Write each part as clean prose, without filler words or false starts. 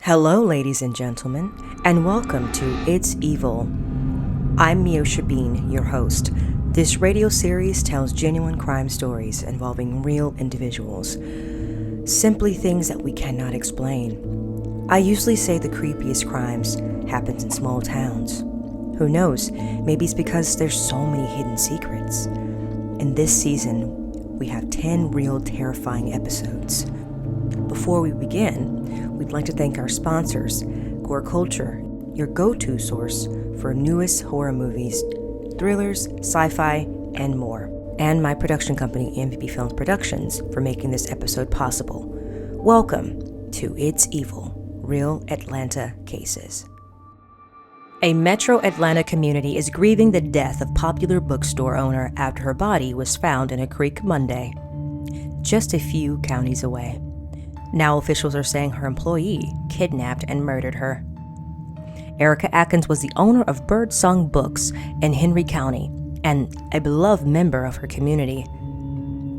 Hello, ladies and gentlemen, and welcome to It's Evil. I'm Meosha, your host. This radio series tells genuine crime stories involving real individuals. Simply things that we cannot explain. I usually say the creepiest crimes happens in small towns. Who knows, maybe it's because there's so many hidden secrets. In this season, we have 10 real terrifying episodes. Before we begin, we'd like to thank our sponsors, Gore Culture, your go-to source for newest horror movies, thrillers, sci-fi, and more. And my production company, M.V.B Films Productions, for making this episode possible. Welcome to It's Evil, Real Atlanta Cases. A Metro Atlanta community is grieving the death of popular bookstore owner after her body was found in a creek Monday, just a few counties away. Now officials are saying her employee kidnapped and murdered her. Erica Atkins was the owner of Birdsong Books in Henry County and a beloved member of her community.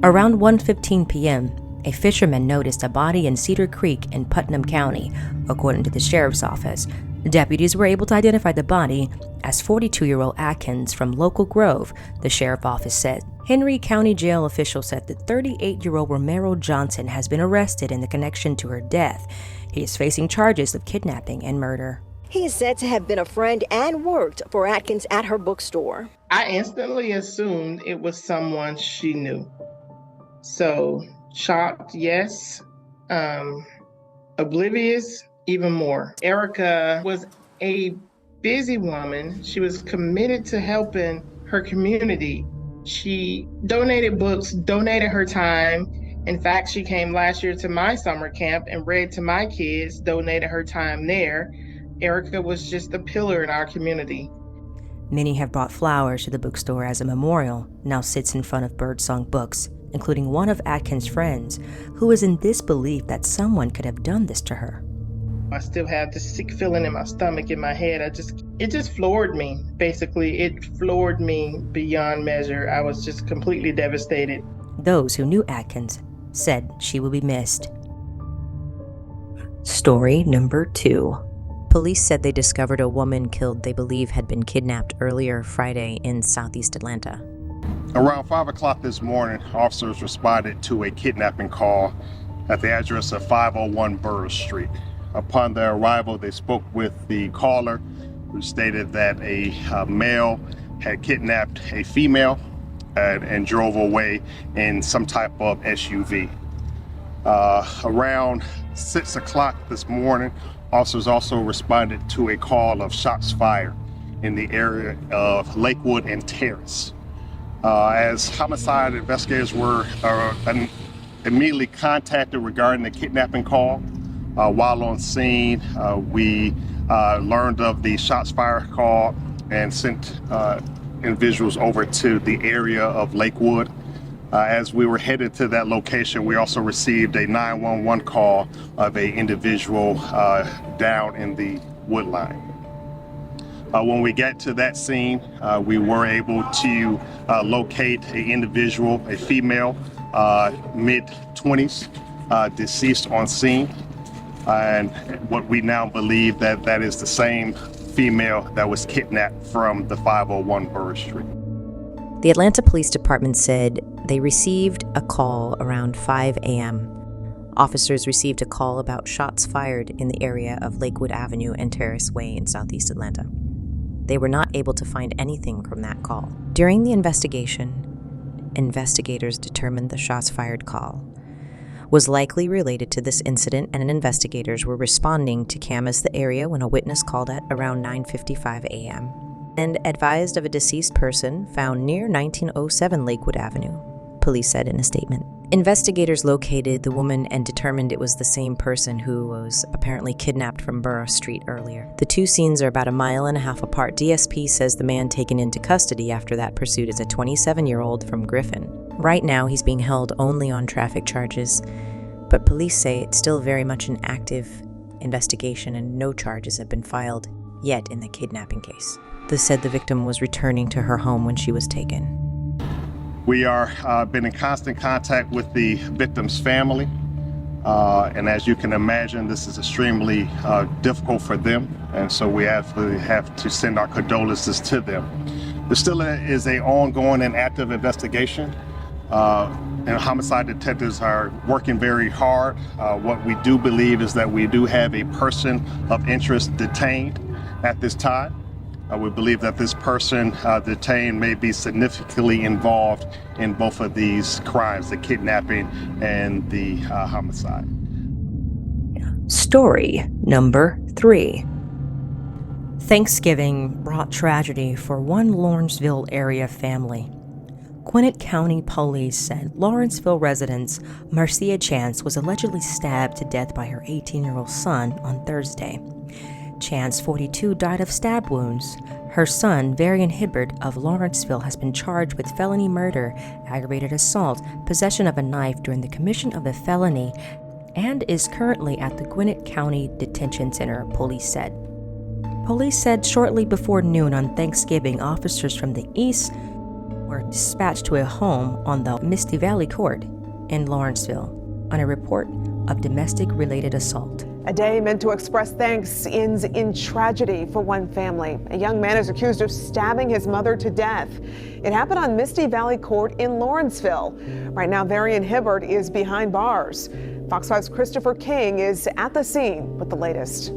Around 1:15 p.m., a fisherman noticed a body in Cedar Creek in Putnam County, according to the sheriff's office. Deputies were able to identify the body as 42-year-old Atkins from Local Grove, the sheriff's office said. Henry County Jail officials said that 38-year-old Romero Johnson has been arrested in the connection to her death. He is facing charges of kidnapping and murder. He is said to have been a friend and worked for Atkins at her bookstore. I instantly assumed it was someone she knew. So, shocked, yes. Oblivious, even more. Erica was a busy woman. She was committed to helping her community. She donated books, donated her time. In fact, she came last year to my summer camp and read to my kids, donated her time there. Erica was just a pillar in our community. Many have brought flowers to the bookstore as a memorial now sits in front of Birdsong Books, including one of Atkins' friends, who is in disbelief that someone could have done this to her. I still have this sick feeling in my stomach, in my head. It just floored me, basically. It floored me beyond measure. I was just completely devastated. Those who knew Atkins said she will be missed. Story number 2. Police said they discovered a woman killed they believe had been kidnapped earlier Friday in southeast Atlanta. Around 5 o'clock this morning, officers responded to a kidnapping call at the address of 501 Burr Street. Upon their arrival, they spoke with the caller, who stated that a male had kidnapped a female and drove away in some type of SUV. Around 6 o'clock this morning, officers also responded to a call of shots fired in the area of Lakewood and Terrace. As homicide investigators were immediately contacted regarding the kidnapping call, while on scene, we learned of the shots fired call and sent individuals over to the area of Lakewood. As we were headed to that location, we also received a 911 call of an individual down in the wood line. When we got to that scene, we were able to locate an individual, a female, mid-20s, deceased on scene. And what we now believe that is the same female that was kidnapped from the 501 Burr Street. The Atlanta Police Department said they received a call around 5 a.m. Officers received a call about shots fired in the area of Lakewood Avenue and Terrace Way in southeast Atlanta. They were not able to find anything from that call. During the investigation, investigators determined the shots fired call was likely related to this incident, and investigators were responding to canvass the area when a witness called at around 9:55 a.m. and advised of a deceased person found near 1907 Lakewood Avenue, police said in a statement. Investigators located the woman and determined it was the same person who was apparently kidnapped from Burr Street earlier. The two scenes are about a mile and a half apart. DSP says the man taken into custody after that pursuit is a 27-year-old from Griffin. Right now, he's being held only on traffic charges, but police say it's still very much an active investigation and no charges have been filed yet in the kidnapping case. They said the victim was returning to her home when she was taken. We are been in constant contact with the victim's family. And as you can imagine, this is extremely difficult for them. And so we have to send our condolences to them. There still is an ongoing and active investigation. And homicide detectives are working very hard. What we do believe is that we do have a person of interest detained at this time. We believe that this person detained may be significantly involved in both of these crimes, the kidnapping and the homicide. Story number 3. Thanksgiving brought tragedy for one Lawrenceville area family. Gwinnett County Police said Lawrenceville resident Marcia Chance was allegedly stabbed to death by her 18-year-old son on Thursday. Chance, 42, died of stab wounds. Her son, Varian Hibbert of Lawrenceville, has been charged with felony murder, aggravated assault, possession of a knife during the commission of a felony, and is currently at the Gwinnett County Detention Center, police said. Police said shortly before noon on Thanksgiving, officers from the east were dispatched to a home on the Misty Valley Court in Lawrenceville on a report of domestic-related assault. A day meant to express thanks ends in tragedy for one family. A young man is accused of stabbing his mother to death. It happened on Misty Valley Court in Lawrenceville. Right now, Varian Hibbert is behind bars. Fox 5's Christopher King is at the scene with the latest.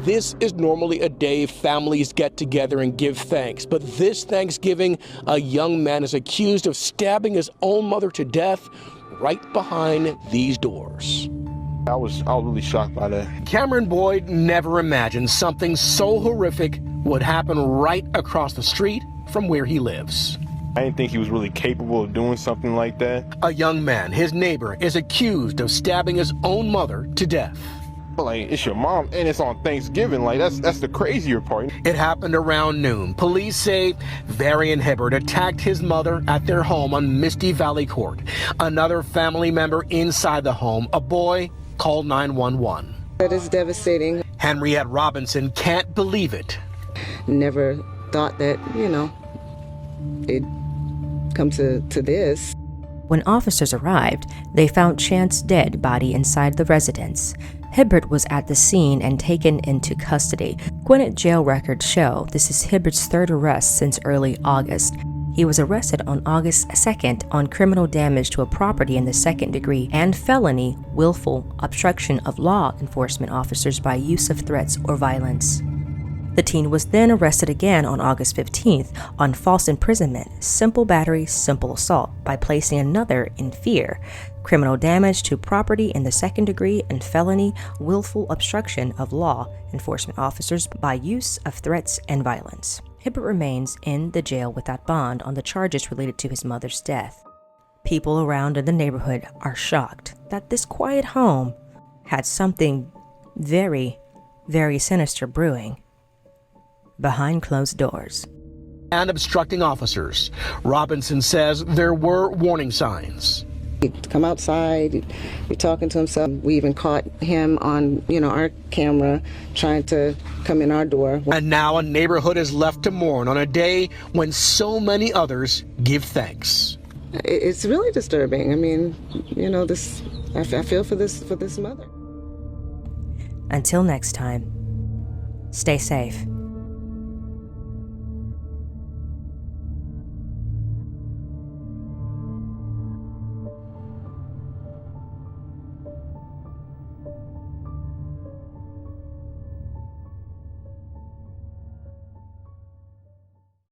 This is normally a day families get together and give thanks, but this Thanksgiving, a young man is accused of stabbing his own mother to death right behind these doors. I was really shocked by that. Cameron Boyd never imagined something so horrific would happen right across the street from where he lives. I didn't think he was really capable of doing something like that. A young man, his neighbor, is accused of stabbing his own mother to death. Like, it's your mom, and it's on Thanksgiving. Like, that's the crazier part. It happened around noon. Police say Varian Hibbert attacked his mother at their home on Misty Valley Court. Another family member inside the home, a boy, called 911. That is devastating. Henriette Robinson can't believe it. Never thought that, it'd come to this. When officers arrived, they found Chance's dead body inside the residence. Hibbert was at the scene and taken into custody. Gwinnett jail records show this is Hibbert's third arrest since early August. He was arrested on August 2nd on criminal damage to a property in the second degree and felony willful obstruction of law enforcement officers by use of threats or violence. The teen was then arrested again on August 15th on false imprisonment, simple battery, simple assault by placing another in fear, criminal damage to property in the second degree, and felony willful obstruction of law enforcement officers by use of threats and violence. Hibbert remains in the jail without bond on the charges related to his mother's death. People around in the neighborhood are shocked that this quiet home had something very, very sinister brewing behind closed doors. And obstructing officers. Robinson says there were warning signs. He'd come outside, be talking to himself. We even caught him on, our camera trying to come in our door. And now a neighborhood is left to mourn on a day when so many others give thanks. It's really disturbing. I mean, I feel for this mother. Until next time, stay safe.